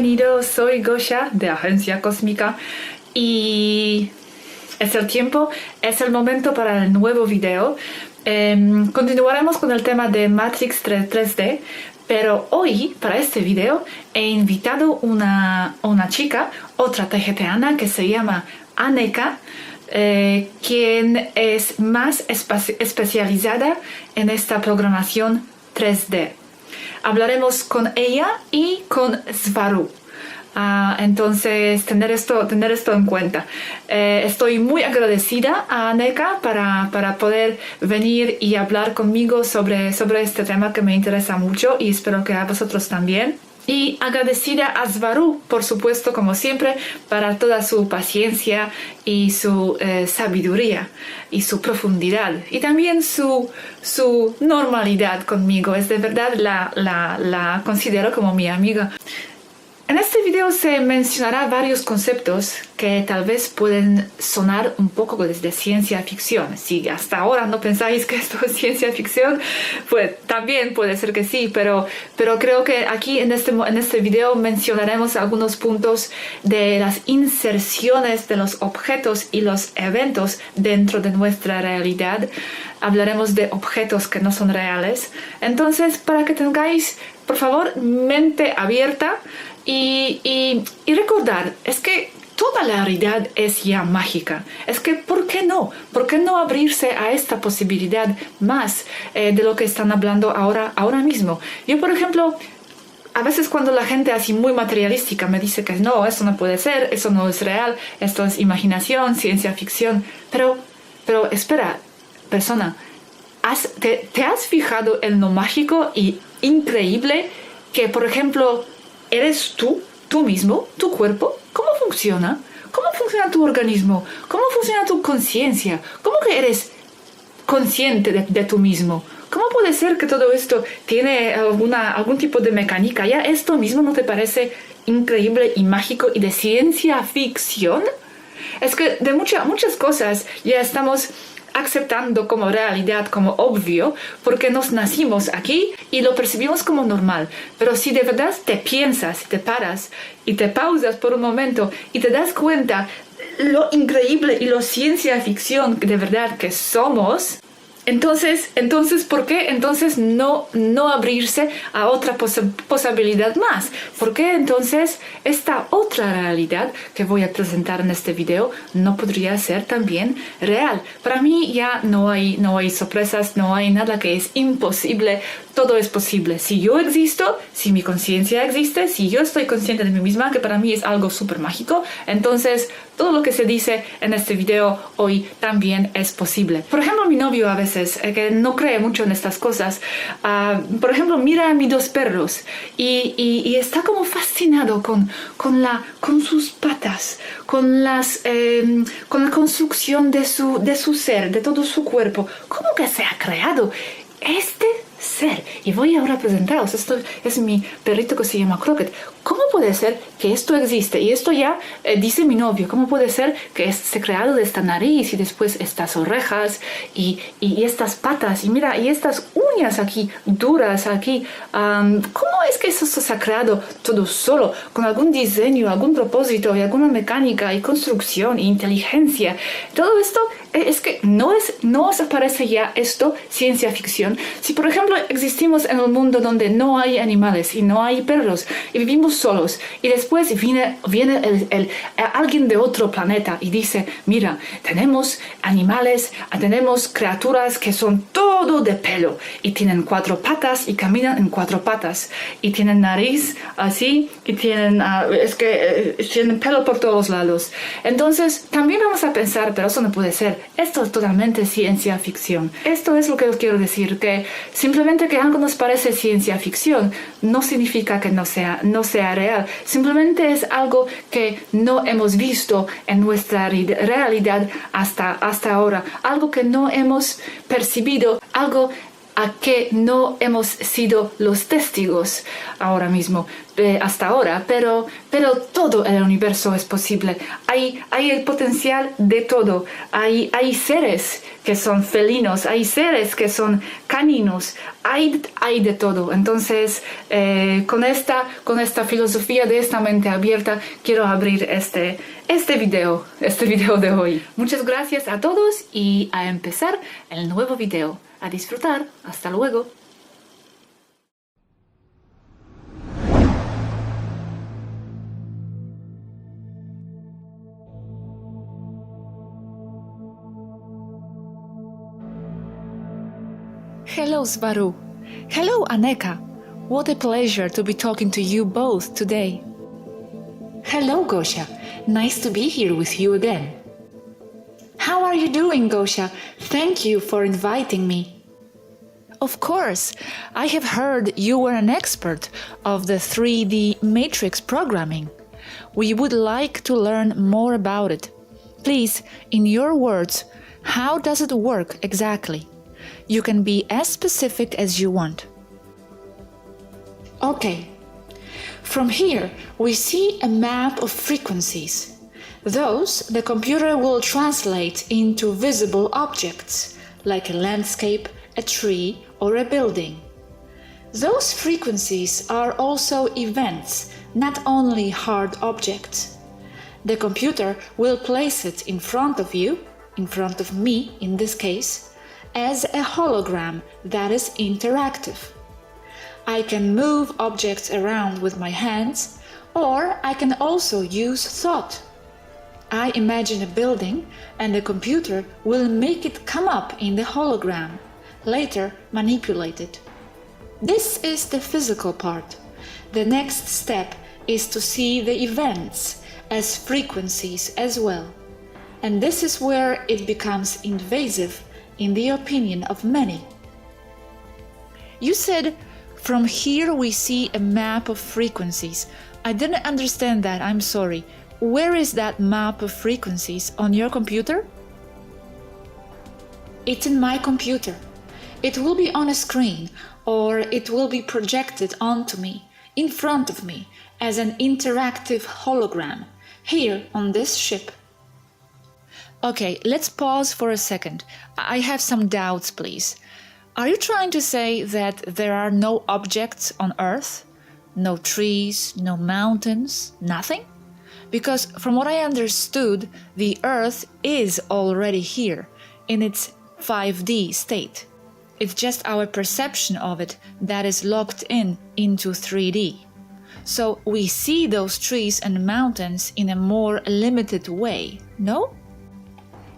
bienvenido, soy Gosha de Agencia Cósmica y es el momento para el nuevo video. Continuaremos con el tema de Matrix 3D, pero hoy, para este video, he invitado una chica, otra taygetiana que se llama Aneka, quien es más especializada en esta programación 3D. Hablaremos con ella y con Swaruu. Entonces, tener esto en cuenta. Estoy muy agradecida a Aneka para poder venir y hablar conmigo sobre este tema que me interesa mucho y espero que a vosotros también. Y agradecida a Swaruu, por supuesto, como siempre, para toda su paciencia y su sabiduría y su profundidad y también su normalidad conmigo. Es de verdad, la considero como mi amiga. En este video se mencionará varios conceptos que tal vez pueden sonar un poco desde ciencia ficción. Si hasta ahora no pensáis que esto es ciencia ficción, pues también puede ser que sí, pero creo que aquí en este video mencionaremos algunos puntos de las inserciones de los objetos y los eventos dentro de nuestra realidad. Hablaremos de objetos que no son reales. Entonces, para que tengáis, por favor, mente abierta y recordar, es que toda la realidad es ya mágica. Es que, ¿por qué no? ¿Por qué no abrirse a esta posibilidad más de lo que están hablando ahora mismo? Yo, por ejemplo, a veces cuando la gente así muy materialística me dice que no, eso no puede ser, eso no es real, esto es imaginación, ciencia ficción. Pero espera, persona, ¿te has fijado en lo mágico y increíble que, por ejemplo, eres tú mismo, tu cuerpo? ¿Cómo funciona? ¿Cómo funciona tu organismo? ¿Cómo funciona tu conciencia? ¿Cómo que eres consciente de tú mismo? ¿Cómo puede ser que todo esto tiene algún tipo de mecánica? ¿Ya esto mismo no te parece increíble y mágico y de ciencia ficción? Es que de muchas cosas ya estamos aceptando como realidad, como obvio, porque nos nacimos aquí y lo percibimos como normal. Pero si de verdad te piensas, te paras y te pausas por un momento y te das cuenta lo increíble y lo ciencia ficción de verdad que somos, entonces, ¿por qué entonces no abrirse a otra posibilidad más? ¿Por qué entonces esta otra realidad que voy a presentar en este video no podría ser también real? Para mí ya no hay sorpresas, no hay nada que es imposible, todo es posible. Si yo existo, si mi conciencia existe, si yo estoy consciente de mí misma, que para mí es algo súper mágico, entonces todo lo que se dice en este video hoy también es posible. Por ejemplo, mi novio a veces, que no cree mucho en estas cosas, por ejemplo, mira a mis dos perros y está como fascinado con sus patas, con la construcción de su ser, de todo su cuerpo. ¿Cómo que se ha creado este ser? Y voy ahora a presentaros. Esto es mi perrito que se llama Croquet. ¿Cómo puede ser que esto existe? Y esto ya dice mi novio. ¿Cómo puede ser que se ha creado de esta nariz y después estas orejas y estas patas? Y mira, y estas uñas aquí, duras aquí. ¿Cómo es que eso se ha creado todo solo? Con algún diseño, algún propósito y alguna mecánica y construcción e inteligencia. Todo esto es que no os parece ya esto ciencia ficción. Si, por ejemplo, existimos en un mundo donde no hay animales y no hay perros y vivimos solos y después viene alguien de otro planeta y dice, mira, tenemos animales, tenemos criaturas que son todo de pelo y tienen 4 patas y caminan en 4 patas y tienen nariz así y tienen tienen pelo por todos lados. Entonces también vamos a pensar, pero eso no puede ser, esto es totalmente ciencia ficción. Esto es lo que os quiero decir, que simplemente que algo nos parece ciencia ficción no significa que no sea real. Simplemente es algo que no hemos visto en nuestra realidad hasta ahora. Algo que no hemos percibido, algo a que no hemos sido los testigos ahora mismo. hasta ahora, pero todo el universo es posible. Hay el potencial de todo. Hay seres que son felinos, hay seres que son caninos, hay de todo. Entonces, con esta filosofía de esta mente abierta, quiero abrir este video de hoy. Muchas gracias a todos y a empezar el nuevo video. A disfrutar. Hasta luego. Hello, Swaruu. Hello, Aneka. What a pleasure to be talking to you both today. Hello, Gosha. Nice to be here with you again. How are you doing, Gosha? Thank you for inviting me. Of course, I have heard you were an expert of the 3D matrix programming. We would like to learn more about it. Please, in your words, how does it work exactly? You can be as specific as you want. Okay. From here, we see a map of frequencies. Those the computer will translate into visible objects, like a landscape, a tree, or a building. Those frequencies are also events, not only hard objects. The computer will place it in front of you, in front of me in this case, as a hologram that is interactive. I can move objects around with my hands, or I can also use thought. I imagine a building, and the computer will make it come up in the hologram, later manipulated. This is the physical part. The next step is to see the events as frequencies as well. And this is where it becomes invasive in the opinion of many. You said, from here we see a map of frequencies. I didn't understand that, I'm sorry. Where is that map of frequencies? On your computer? It's in my computer. It will be on a screen, or it will be projected onto me, in front of me, as an interactive hologram, here on this ship. Okay, let's pause for a second. I have some doubts, please. Are you trying to say that there are no objects on Earth? No trees, no mountains, nothing? Because from what I understood, the Earth is already here, in its 5D state. It's just our perception of it that is locked into 3D. So we see those trees and mountains in a more limited way, no?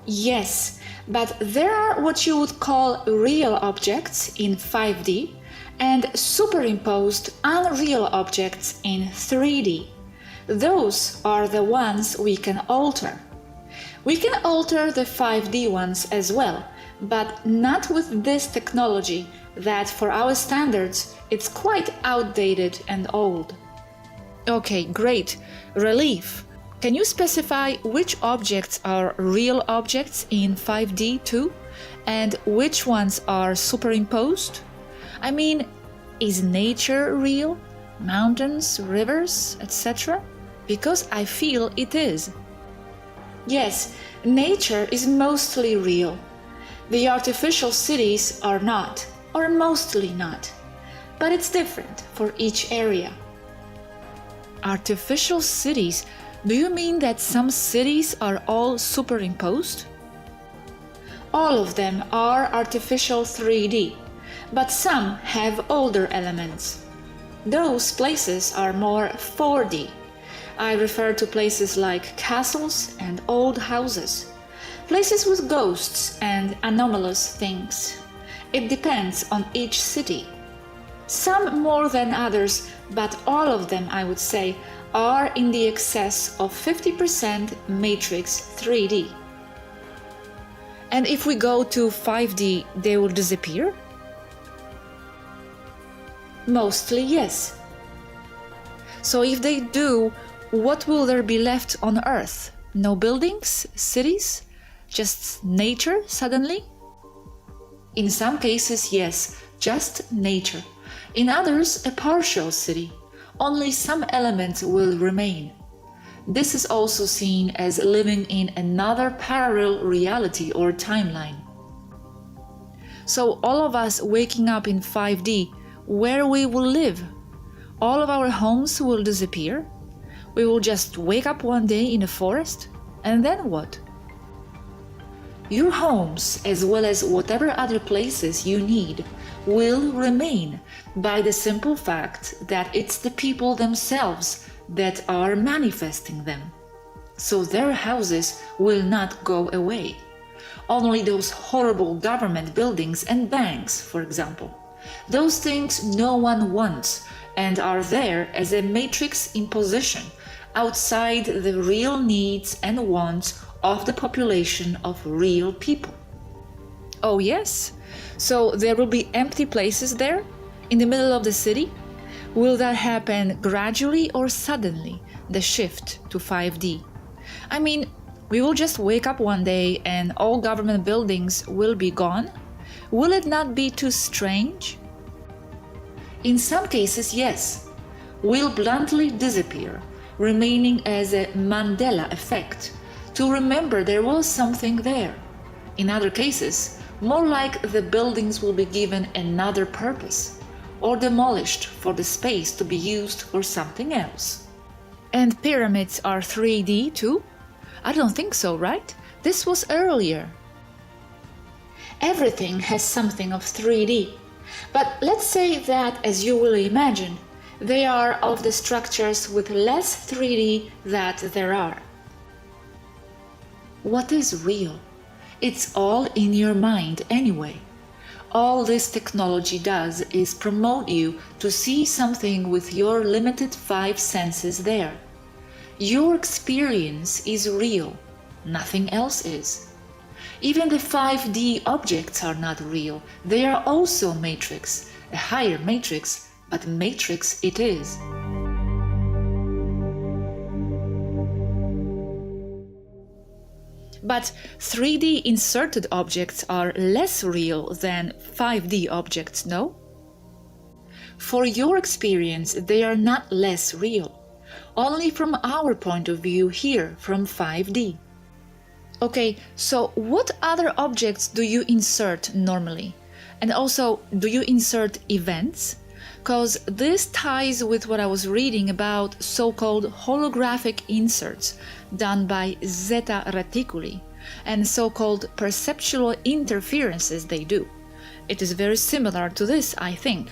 Yes, but there are what you would call real objects in 5D and superimposed unreal objects in 3D. Those are the ones we can alter. We can alter the 5D ones as well, but not with this technology that for our standards it's quite outdated and old. Okay, great. Relief. Can you specify which objects are real objects in 5D too, and which ones are superimposed? I mean, is nature real? Mountains, rivers, etc.? Because I feel it is. Yes, nature is mostly real. The artificial cities are not, or mostly not. But it's different for each area. Artificial cities? Do you mean that some cities are all superimposed? All of them are artificial 3D, but some have older elements. Those places are more 4D. I refer to places like castles and old houses, places with ghosts and anomalous things. It depends on each city. Some more than others, but all of them, I would say, are in the excess of 50% matrix 3D. And if we go to 5D, they will disappear? Mostly yes. So if they do, what will there be left on Earth? No buildings, cities? Just nature suddenly? In some cases, yes, just nature. In others, a partial city, only some elements will remain. This is also seen as living in another parallel reality or timeline. So all of us waking up in 5D, where we will live? All of our homes will disappear? We will just wake up one day in a forest? And then what? Your homes, as well as whatever other places you need, will remain by the simple fact that it's the people themselves that are manifesting them. So their houses will not go away. Only those horrible government buildings and banks, for example. Those things no one wants and are there as a matrix imposition outside the real needs and wants of the population of real people. Oh yes? So there will be empty places there, in the middle of the city? Will that happen gradually or suddenly, the shift to 5D? I mean, we will just wake up one day and all government buildings will be gone? Will it not be too strange? In some cases, yes, will bluntly disappear, remaining as a Mandela effect, to remember there was something there. In other cases, more like the buildings will be given another purpose, or demolished for the space to be used for something else. And pyramids are 3D too? I don't think so, right? This was earlier. Everything has something of 3D, but let's say that, as you will imagine, they are of the structures with less 3D that there are. What is real? It's all in your mind anyway. All this technology does is promote you to see something with your limited 5 senses there. Your experience is real, nothing else is. Even the 5D objects are not real, they are also matrix, a higher matrix, but matrix it is. But 3D inserted objects are less real than 5D objects, no? For your experience, they are not less real, only from our point of view here, from 5D. Okay, so what other objects do you insert normally? And also, do you insert events? Because this ties with what I was reading about so-called holographic inserts done by Zeta Reticuli and so-called perceptual interferences they do. It is very similar to this, I think.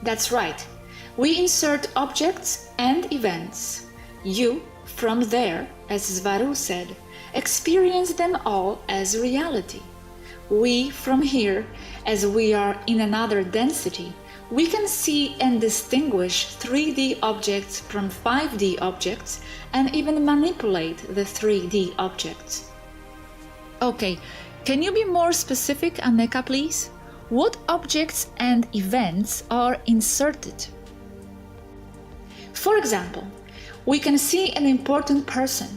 That's right. We insert objects and events. You, from there, as Swaruu said, experience them all as reality. We, from here, as we are in another density, we can see and distinguish 3D objects from 5D objects and even manipulate the 3D objects. Okay, can you be more specific, Anneka, please? What objects and events are inserted? For example, we can see an important person,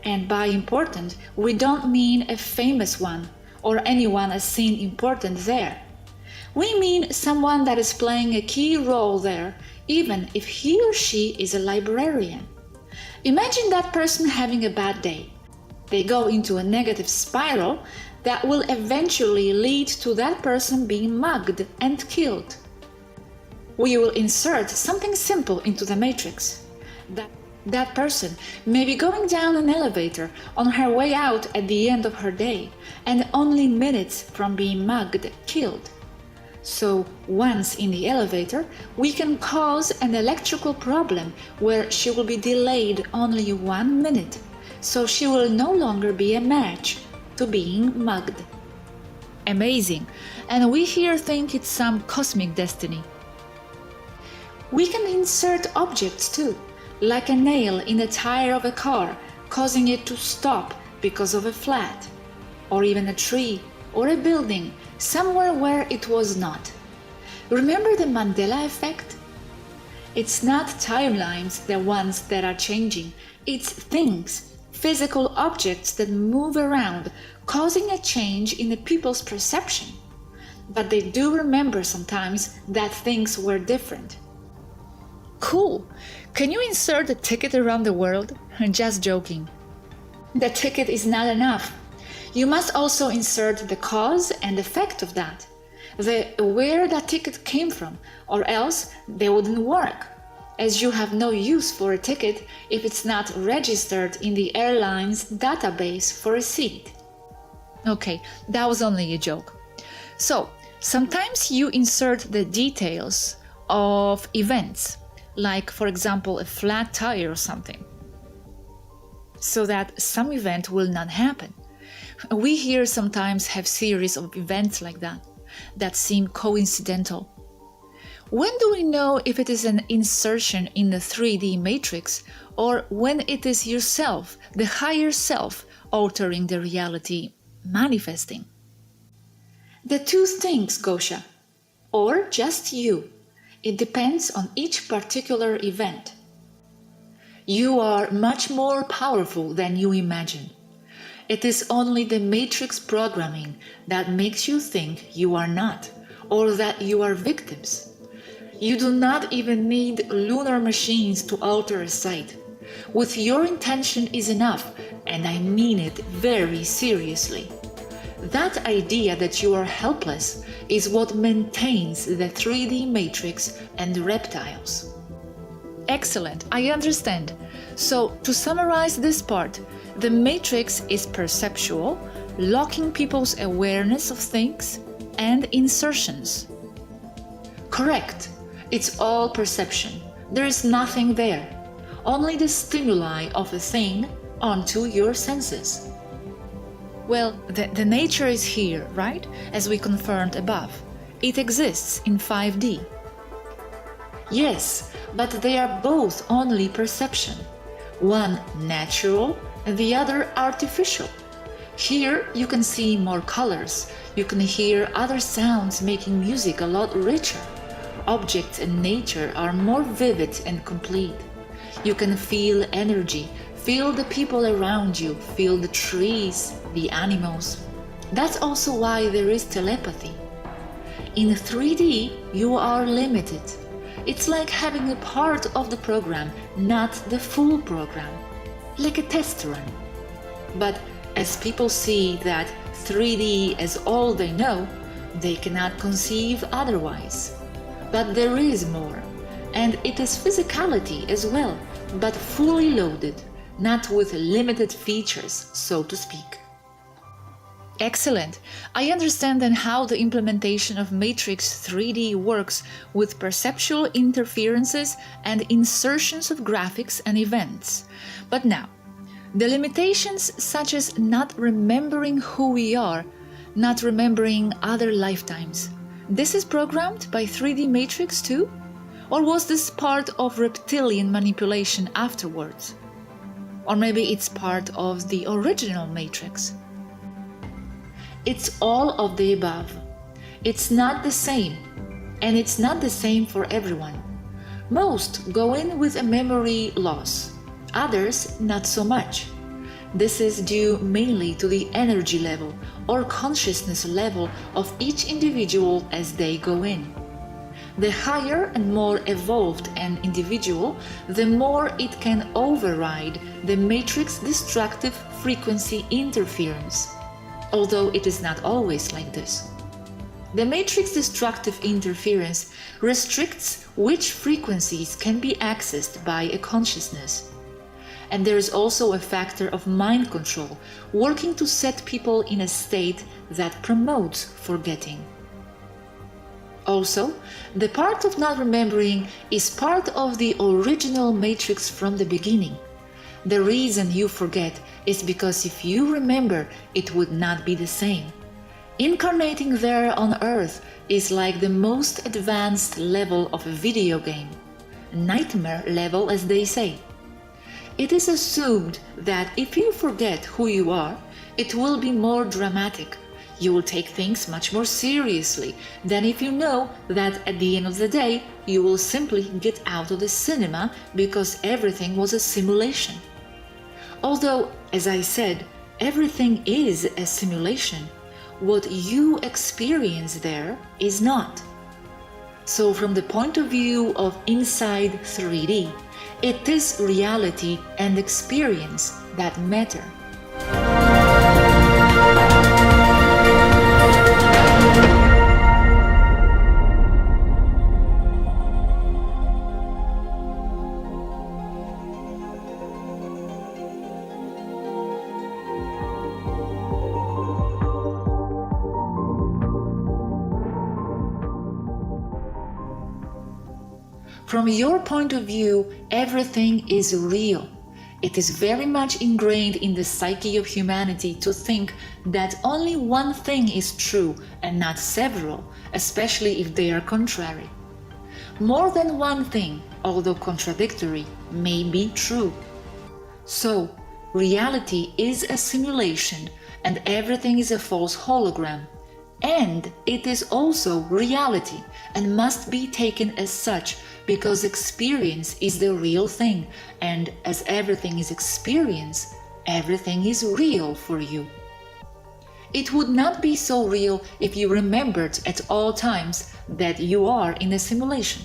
and by important, we don't mean a famous one or anyone as seen important there. We mean someone that is playing a key role there, even if he or she is a librarian. Imagine that person having a bad day. They go into a negative spiral that will eventually lead to that person being mugged and killed. We will insert something simple into the matrix. That person may be going down an elevator on her way out at the end of her day and only minutes from being mugged, killed. So once in the elevator, we can cause an electrical problem where she will be delayed only 1 minute, so she will no longer be a match to being mugged. Amazing. And we here think it's some cosmic destiny. We can insert objects too, like a nail in the tire of a car, causing it to stop because of a flat, or even a tree or a building somewhere where it was not. Remember the Mandela effect? It's not timelines, the ones that are changing, it's things, physical objects that move around, causing a change in the people's perception. But they do remember sometimes that things were different. Cool! Can you insert a ticket around the world? Just joking. The ticket is not enough. You must also insert the cause and effect of that, where that ticket came from, or else they wouldn't work, as you have no use for a ticket if it's not registered in the airline's database for a seat. Okay, that was only a joke. So, sometimes you insert the details of events, like for example a flat tire or something, so that some event will not happen. We here sometimes have series of events like that seem coincidental. When do we know if it is an insertion in the 3D matrix or when it is yourself, the higher self, altering the reality, manifesting? The two things, Gosha, or just you. It depends on each particular event. You are much more powerful than you imagine. It is only the matrix programming that makes you think you are not, or that you are victims. You do not even need lunar machines to alter a site. With your intention is enough, and I mean it very seriously. That idea that you are helpless is what maintains the 3D matrix and reptiles. Excellent, I understand. So, to summarize this part, the matrix is perceptual, locking people's awareness of things, and insertions. Correct. It's all perception. There is nothing there. Only the stimuli of a thing onto your senses. Well, the nature is here, right? As we confirmed above. It exists in 5D. Yes, but they are both only perception. One natural and the other artificial. Here you can see more colors. You can hear other sounds making music a lot richer. Objects and nature are more vivid and complete. You can feel energy, feel the people around you, feel the trees, the animals. That's also why there is telepathy. In 3D, you are limited. It's like having a part of the program, not the full program, like a test run. But as people see that 3D as all they know, they cannot conceive otherwise. But there is more, and it is physicality as well, but fully loaded, not with limited features, so to speak. Excellent. I understand then how the implementation of Matrix 3D works with perceptual interferences and insertions of graphics and events. But now, the limitations such as not remembering who we are, not remembering other lifetimes, this is programmed by 3D Matrix too? Or was this part of reptilian manipulation afterwards? Or maybe it's part of the original Matrix? It's all of the above. It's not the same, and it's not the same for everyone. Most go in with a memory loss, others not so much. This is due mainly to the energy level or consciousness level of each individual as they go in. The higher and more evolved an individual, the more it can override the matrix destructive frequency interference, although it is not always like this. The matrix destructive interference restricts which frequencies can be accessed by a consciousness. And there is also a factor of mind control working to set people in a state that promotes forgetting. Also, the part of not remembering is part of the original matrix from the beginning. The reason you forget is because if you remember, it would not be the same. Incarnating there on Earth is like the most advanced level of a video game, nightmare level as they say. It is assumed that if you forget who you are, it will be more dramatic. You will take things much more seriously than if you know that at the end of the day you will simply get out of the cinema because everything was a simulation. Although, as I said, everything is a simulation, what you experience there is not. So from the point of view of inside 3D, it is reality and experience that matter. From your point of view, everything is real. It is very much ingrained in the psyche of humanity to think that only one thing is true and not several, especially if they are contrary. More than one thing, although contradictory, may be true. So, reality is a simulation and everything is a false hologram. And it is also reality and must be taken as such because experience is the real thing, and as everything is experience, everything is real for you. It would not be so real if you remembered at all times that you are in a simulation.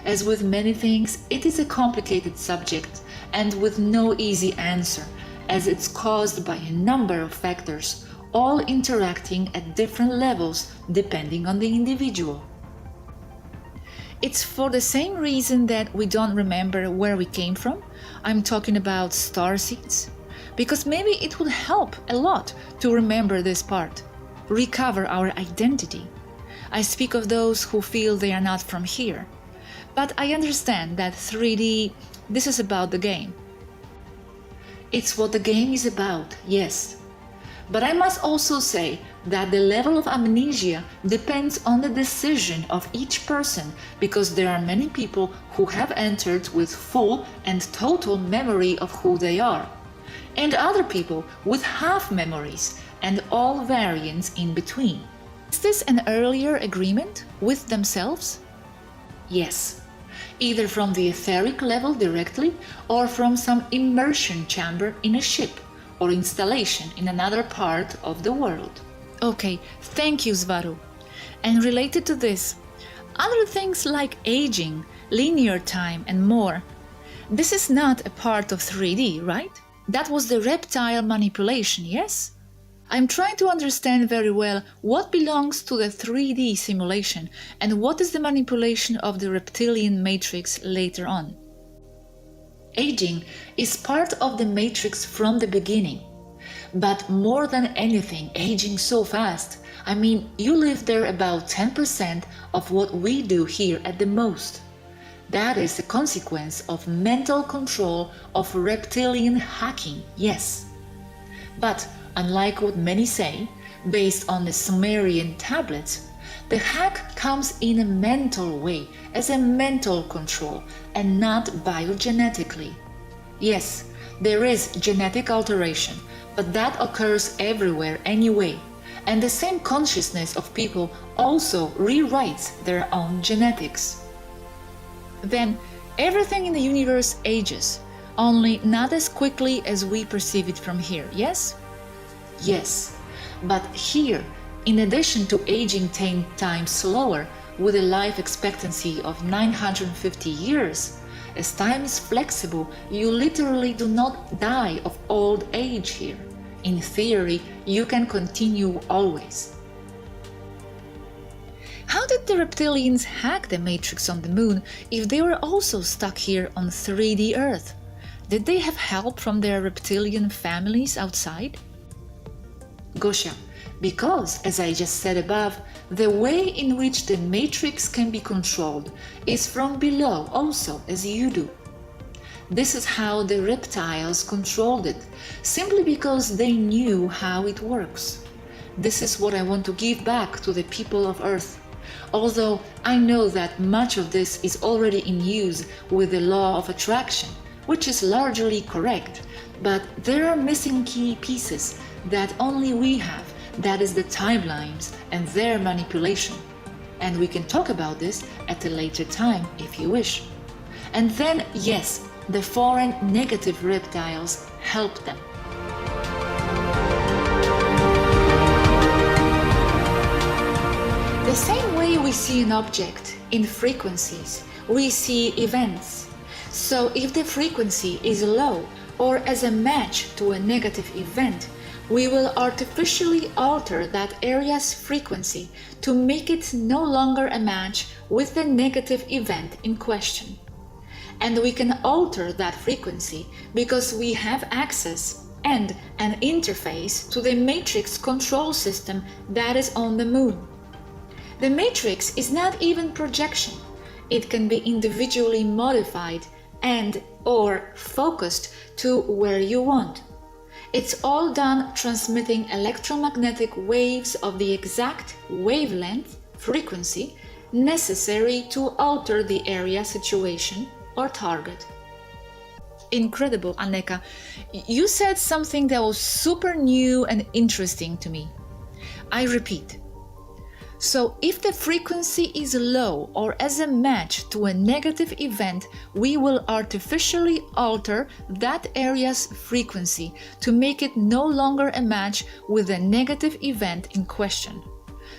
As with many things, it is a complicated subject and with no easy answer, as it's caused by a number of factors, all interacting at different levels depending on the individual. It's for the same reason that we don't remember where we came from. I'm talking about star seeds, because maybe it would help a lot to remember this part, recover our identity. I speak of those who feel they are not from here, but I understand that 3D, this is about the game. It's what the game is about, yes. But I must also say that the level of amnesia depends on the decision of each person, because there are many people who have entered with full and total memory of who they are, and other people with half memories and all variants in between. Is this an earlier agreement with themselves? Yes, either from the etheric level directly or from some immersion chamber in a ship or installation in another part of the world. Okay, thank you, Swaruu. And related to this, other things like aging, linear time and more, this is not a part of 3D, right? That was the reptile manipulation, yes? I'm trying to understand very well what belongs to the 3D simulation and what is the manipulation of the reptilian matrix later on. Aging is part of the matrix from the beginning. But more than anything, aging so fast, I mean, you live there about 10% of what we do here at the most. That is the consequence of mental control of reptilian hacking, yes. But unlike what many say, based on the Sumerian tablets, the hack comes in a mental way, as a mental control, and not biogenetically. Yes, there is genetic alteration, but that occurs everywhere anyway, and the same consciousness of people also rewrites their own genetics. Then everything in the universe ages, only not as quickly as we perceive it from here, yes? Yes, but here, in addition to aging 10 times slower, with a life expectancy of 950 years, as time is flexible, you literally do not die of old age here. In theory, you can continue always. How did the reptilians hack the matrix on the moon if they were also stuck here on 3D Earth? Did they have help from their reptilian families outside? Gosia, because, as I just said above, the way in which the matrix can be controlled is from below also, as you do. This is how the reptiles controlled it, simply because they knew how it works. This is what I want to give back to the people of Earth, although I know that much of this is already in use with the law of attraction, which is largely correct, but there are missing key pieces that only we have, that is the timelines and their manipulation. And we can talk about this at a later time if you wish. And then, yes, the foreign negative reptiles help them. The same way we see see an object in frequencies, we see events. So if the frequency is low or as a match to a negative event, we will artificially alter that area's frequency to make it no longer a match with the negative event in question. And we can alter that frequency because we have access and an interface to the matrix control system that is on the moon. The matrix is not even projection. It can be individually modified and or focused to where you want. It's all done transmitting electromagnetic waves of the exact wavelength, frequency, necessary to alter the area, situation, or target. Incredible, Anneka. You said something that was super new and interesting to me. I repeat. So if the frequency is low or as a match to a negative event, we will artificially alter that area's frequency to make it no longer a match with the negative event in question.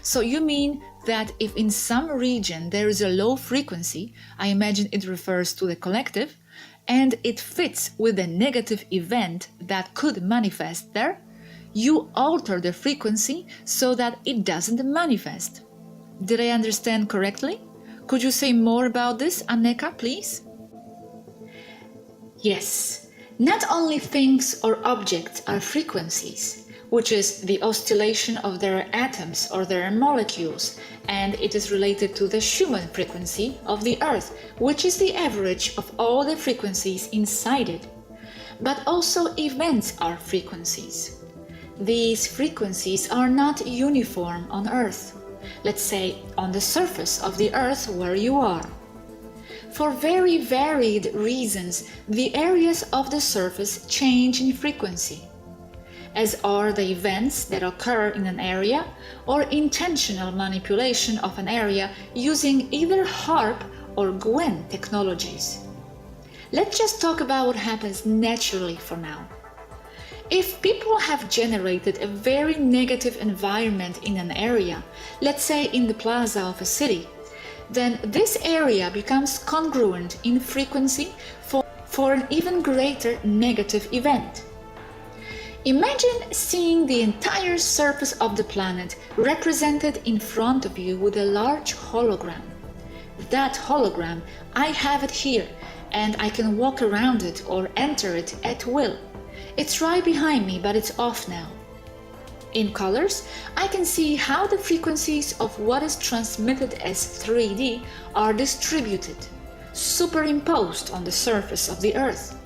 So you mean that if in some region there is a low frequency, I imagine it refers to the collective, and it fits with a negative event that could manifest there, you alter the frequency so that it doesn't manifest. Did I understand correctly? Could you say more about this, Anneka, please? Yes. Not only things or objects are frequencies, which is the oscillation of their atoms or their molecules, and it is related to the Schumann frequency of the Earth, which is the average of all the frequencies inside it. But also events are frequencies. These frequencies are not uniform on Earth, let's say on the surface of the Earth where you are. For very varied reasons, the areas of the surface change in frequency, as are the events that occur in an area or intentional manipulation of an area using either HARP or GWEN technologies. Let's just talk about what happens naturally for now. If people have generated a very negative environment in an area, let's say in the plaza of a city, then this area becomes congruent in frequency for an even greater negative event. Imagine seeing the entire surface of the planet represented in front of you with a large hologram. That hologram, I have it here, and I can walk around it or enter it at will. It's right behind me, but it's off now. In colors, I can see how the frequencies of what is transmitted as 3D are distributed, superimposed on the surface of the Earth,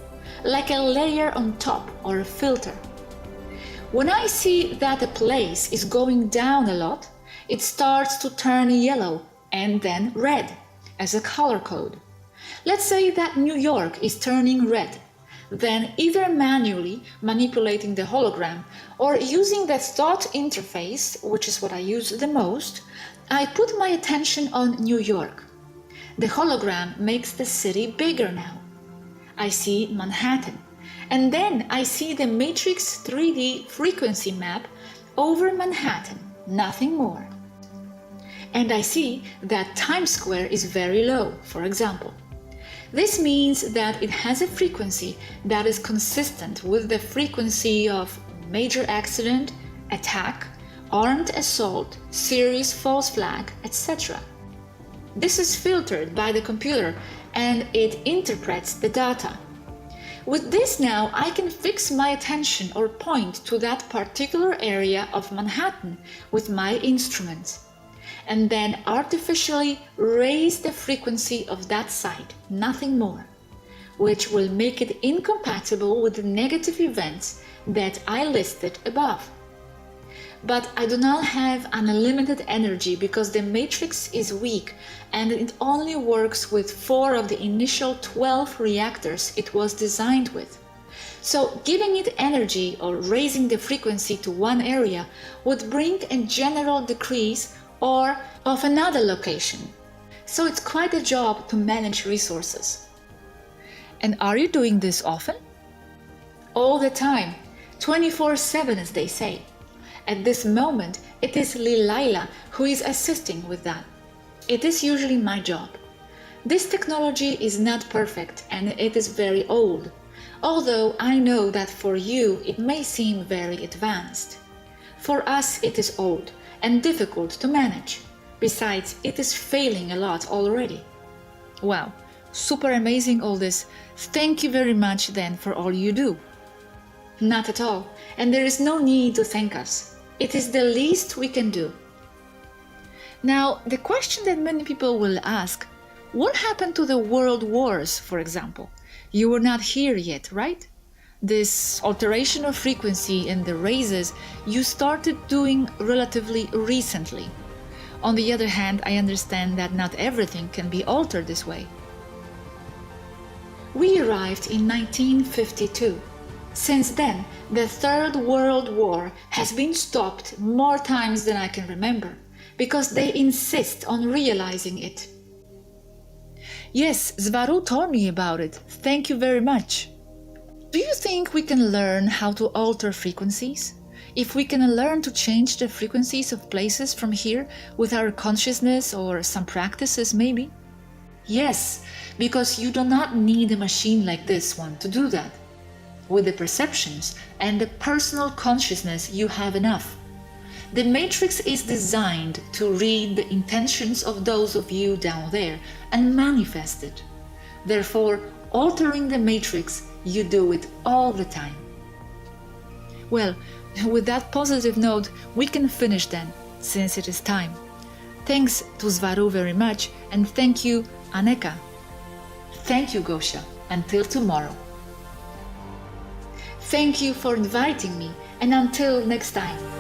like a layer on top or a filter. When I see that a place is going down a lot, it starts to turn yellow and then red as a color code. Let's say that New York is turning red. Then either manually manipulating the hologram or using the thought interface, which is what I use the most, I put my attention on New York. The hologram makes the city bigger now. I see Manhattan, and then I see the matrix 3D frequency map over Manhattan, nothing more. And I see that Times Square is very low, for example. This means that it has a frequency that is consistent with the frequency of major accident, attack, armed assault, serious false flag, etc. This is filtered by the computer and it interprets the data. With this now, I can fix my attention or point to that particular area of Manhattan with my instruments, and then artificially raise the frequency of that site, nothing more, which will make it incompatible with the negative events that I listed above. But I do not have unlimited energy because the matrix is weak and it only works with 4 of the initial 12 reactors it was designed with. So giving it energy or raising the frequency to one area would bring a general decrease or of another location. So it's quite a job to manage resources. And are you doing this often? All the time, 24/7 as they say. At this moment, it is Lilaila who is assisting with that. it is usually my job. This technology is not perfect and it is very old, although I know that for you it may seem very advanced. For us it is old and difficult to manage. Besides, it is failing a lot already. Wow, super amazing all this. Thank you very much then for all you do. Not at all, and there is no need to thank us. It is the least we can do. Now, the question that many people will ask, what happened to the world wars, for example? You were not here yet, right? This alteration of frequency in the races you started doing relatively recently. On the other hand, I understand that not everything can be altered this way. We arrived in 1952. Since then, the Third World War has been stopped more times than I can remember, because they insist on realizing it. Yes, Swaruu told me about it. Thank you very much. Do you think we can learn how to alter frequencies? If we can learn to change the frequencies of places from here with our consciousness or some practices maybe? Yes, because you do not need a machine like this one to do that. With the perceptions and the personal consciousness you have enough. The matrix is designed to read the intentions of those of you down there and manifest it. Therefore, altering the matrix, you do it all the time. Well, with that positive note, we can finish then, since it is time. Thanks to Swaruu very much, and thank you, Aneka. Thank you, Gosia. Until tomorrow. Thank you for inviting me, and until next time.